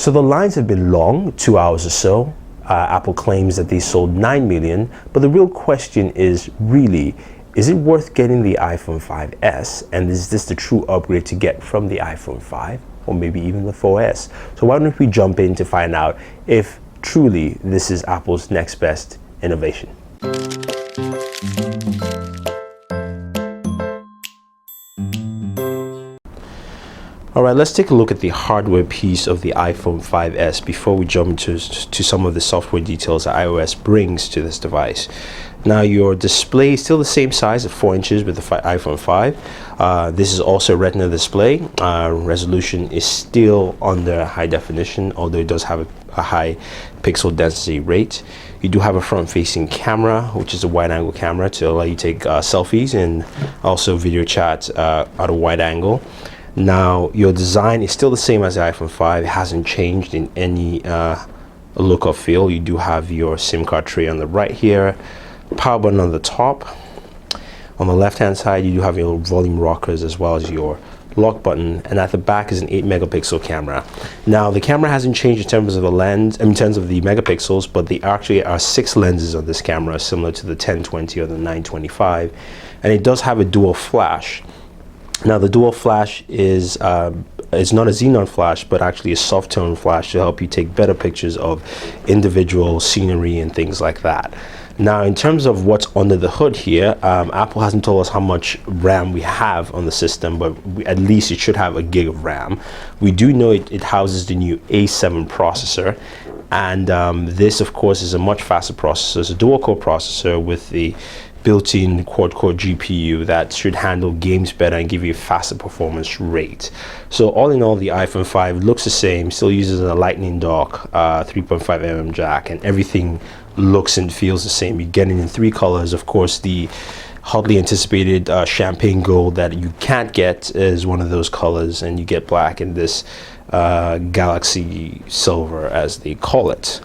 So the lines have been long, 2 hours or so. Apple claims that they sold 9 million, but the real question is really, is it worth getting the iPhone 5S? And is this the true upgrade to get from the iPhone 5 or maybe even the 4S? So why don't we jump in to find out if truly this is Apple's next best innovation. All right, let's take a look at the hardware piece of the iPhone 5S before we jump into some of the software details that iOS brings to this device. Now, your display is still the same size at 4 inches with the iPhone 5. This is also a Retina display. Resolution is still under high definition, although it does have a high pixel density rate. You do have a front-facing camera, which is a wide-angle camera to allow you to take selfies and also video chat at a wide angle. Now, your design is still the same as the iPhone 5. It hasn't changed in any look or feel. You do have your SIM card tray on the right here, power button on the top. On the left-hand side, you do have your volume rockers as well as your lock button, and at the back is an 8 megapixel camera. Now, the camera hasn't changed in terms of the lens, in terms of the megapixels, but there actually are 6 lenses on this camera, similar to the 1020 or the 925, and it does have a dual flash. Now, the dual flash is not a xenon flash, but actually a soft tone flash to help you take better pictures of individual scenery and things like that. Now, in terms of what's under the hood here, Apple hasn't told us how much RAM we have on the system, but at least it should have a gig of RAM. We do know it houses the new A7 processor, and this, of course, is a much faster processor. It's a dual-core processor with the built-in quad-core GPU that should handle games better and give you a faster performance rate. So all in all, the iPhone 5 looks the same, still uses a lightning dock, 3.5mm jack, and everything looks and feels the same. You get it in 3 colors. Of course, the hotly anticipated champagne gold that you can't get is one of those colors, and you get black in this galaxy silver, as they call it.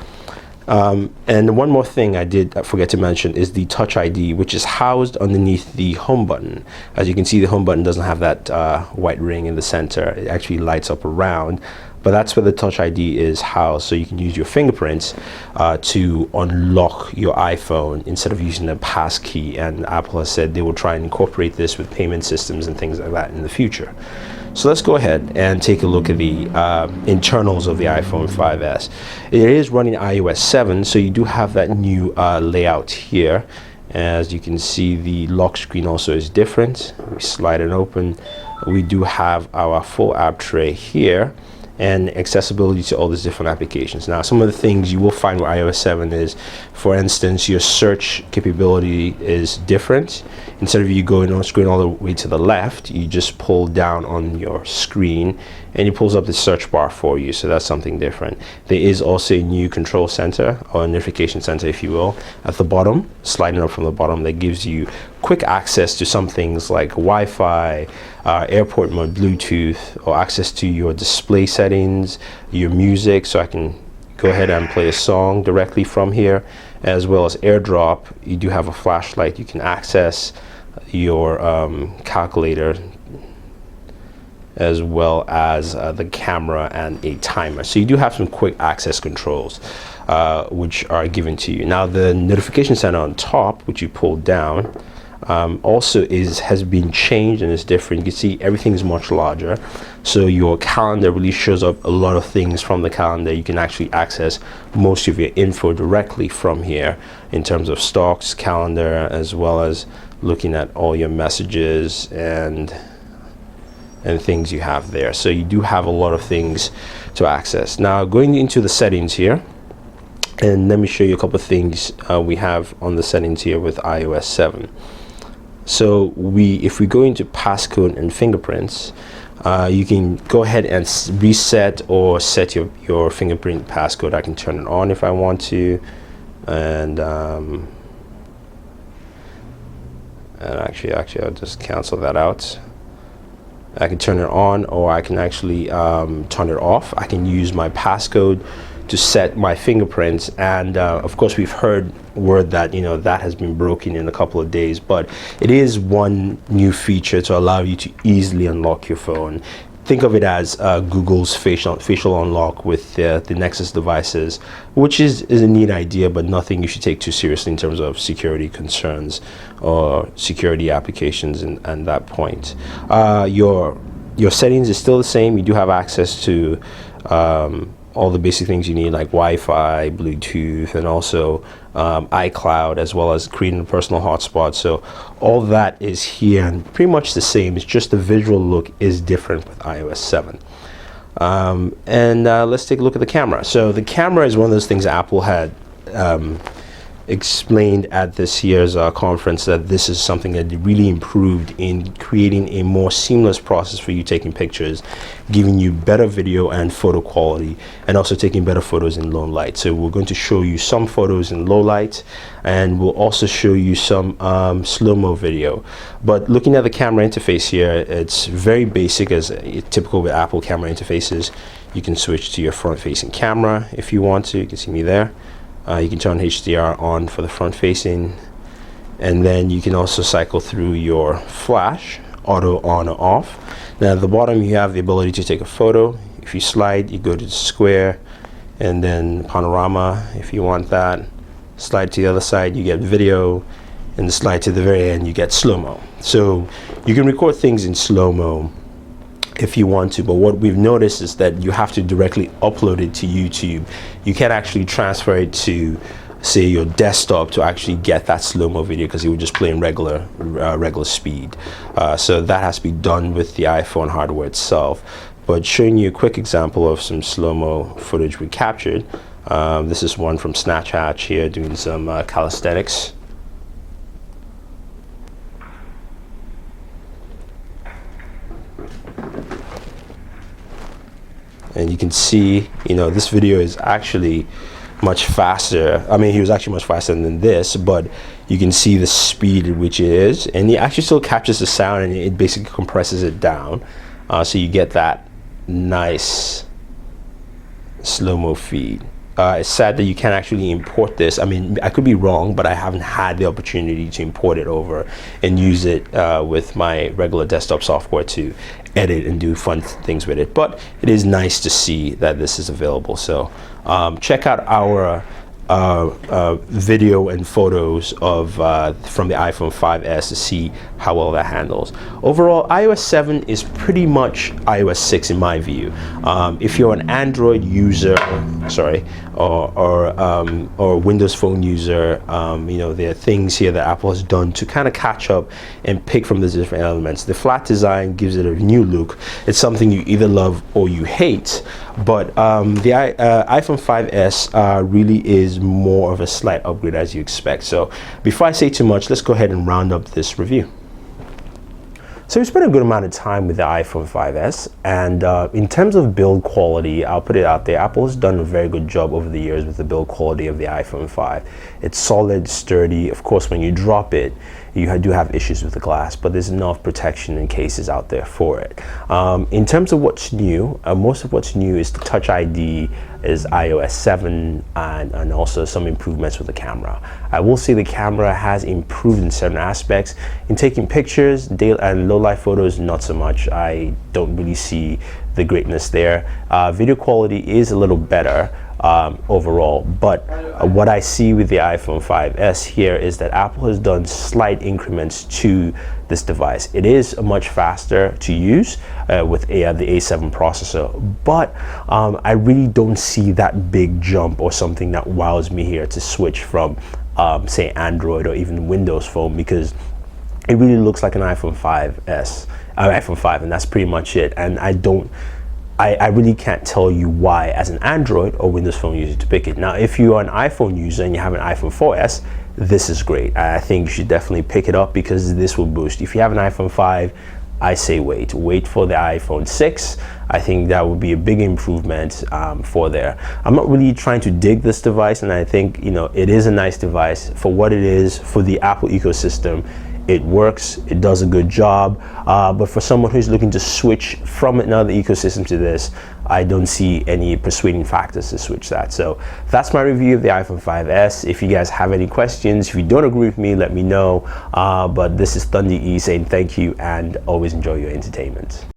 And one more thing I did forget to mention is the Touch ID, which is housed underneath the home button. As you can see, the home button doesn't have that white ring in the center. It actually lights up around, but that's where the Touch ID is housed, so you can use your fingerprints to unlock your iPhone instead of using a pass key. And Apple has said they will try and incorporate this with payment systems and things like that in the future. So let's go ahead and take a look at the internals of the iPhone 5S. It is running iOS 7, so you do have that new layout here. As you can see, the lock screen also is different. We slide it open. We do have our full app tray here and accessibility to all these different applications. Now, some of the things you will find with iOS 7 is, for instance, your search capability is different. Instead of you going on screen all the way to the left, you just pull down on your screen and it pulls up the search bar for you. So that's something different. There is also a new control center, or notification center, if you will, at the bottom, sliding up from the bottom, that gives you quick access to some things like Wi-Fi, airport mode, Bluetooth, or access to your display settings, your music, so I can go ahead and play a song directly from here, as well as AirDrop. You do have a flashlight. You can access your calculator, as well as the camera and a timer. So you do have some quick access controls which are given to you. Now, the notification center on top, which you pull down, also has been changed and is different. You can see everything is much larger, so your calendar really shows up a lot of things from the calendar. You can actually access most of your info directly from here in terms of stocks, calendar, as well as looking at all your messages and things you have there. So you do have a lot of things to access. Now, going into the settings here, and let me show you a couple of things we have on the settings here with iOS 7. So if we go into passcode and fingerprints, you can go ahead and reset or set your fingerprint passcode. I can turn it on if I want to, and actually I'll just cancel that out. I can turn it on, or I can actually turn it off. I can use my passcode to set my fingerprints, and of course we've heard word that that has been broken in a couple of days, but it is one new feature to allow you to easily unlock your phone think of it as Google's facial unlock with the Nexus devices, which is a neat idea, but nothing you should take too seriously in terms of security concerns or security applications and that point. Your settings is still the same. You do have access to all the basic things you need, like Wi-Fi, Bluetooth, and also iCloud, as well as creating a personal hotspot. So all that is here and pretty much the same. It's just the visual look is different with iOS 7. Let's take a look at the camera. So the camera is one of those things Apple had explained at this year's conference, that this is something that really improved in creating a more seamless process for you taking pictures, giving you better video and photo quality, and also taking better photos in low light. So we're going to show you some photos in low light, and we'll also show you some slow-mo video. But looking at the camera interface here, it's very basic, as typical with Apple camera interfaces. You can switch to your front-facing camera if you want to. You can see me there. You can turn HDR on for the front facing, and then you can also cycle through your flash, auto on or off. Now at the bottom you have the ability to take a photo. If you slide, you go to the square, and then panorama if you want that. Slide to the other side, you get video, and the slide to the very end, you get slow-mo. So you can record things in slow-mo if you want to, but what we've noticed is that you have to directly upload it to YouTube. You can't actually transfer it to, say, your desktop to actually get that slow-mo video, because it would just play in regular speed. So that has to be done with the iPhone hardware itself. But showing you a quick example of some slow-mo footage we captured. This is one from Snatch Hatch here doing some calisthenics. And you can see, this video is actually much faster. I mean, he was actually much faster than this, but you can see the speed at which it is. And he actually still captures the sound, and it basically compresses it down. So you get that nice slow-mo feed. It's sad that you can't actually import this. I mean, I could be wrong, but I haven't had the opportunity to import it over and use it with my regular desktop software to edit and do fun things with it. But it is nice to see that this is available. So check out our video and photos of from the iPhone 5S to see how well that handles. Overall, iOS 7 is pretty much iOS 6 in my view. If you're an Android user, or Windows Phone user, there are things here that Apple has done to kind of catch up and pick from the different elements. The flat design gives it a new look. It's something you either love or you hate, but the iPhone 5S really is more of a slight upgrade, as you expect. So before I say too much, let's go ahead and round up this review. So we spent a good amount of time with the iPhone 5S, and in terms of build quality, I'll put it out there, Apple has done a very good job over the years with the build quality of the iPhone 5. It's solid, sturdy. Of course, when you drop it, you do have issues with the glass, but there's enough protection and cases out there for it. In terms of what's new, most of what's new is the Touch ID, is iOS 7, and also some improvements with the camera. I will say the camera has improved in certain aspects. In taking pictures, and low-light photos, not so much. I don't really see the greatness there. Video quality is a little better overall, but what I see with the iPhone 5S here is that Apple has done slight increments to this device. It is much faster to use with the A7 processor, but I really don't see that big jump or something that wows me here to switch from say Android or even Windows Phone, because it really looks like an iPhone 5S, iPhone 5, and that's pretty much it. And I really can't tell you why, as an Android or Windows Phone user, to pick it. Now, if you're an iPhone user and you have an iPhone 4S, this is great. I think you should definitely pick it up, because this will boost. If you have an iPhone 5, I say wait for the iPhone 6. I think that would be a big improvement for there. I'm not really trying to dig this device, and I think it is a nice device for what it is, for the Apple ecosystem. It works, it does a good job, but for someone who's looking to switch from another ecosystem to this, I don't see any persuading factors to switch that. So that's my review of the iPhone 5S. If you guys have any questions, if you don't agree with me, let me know. But this is Thunder E saying thank you, and always enjoy your entertainment.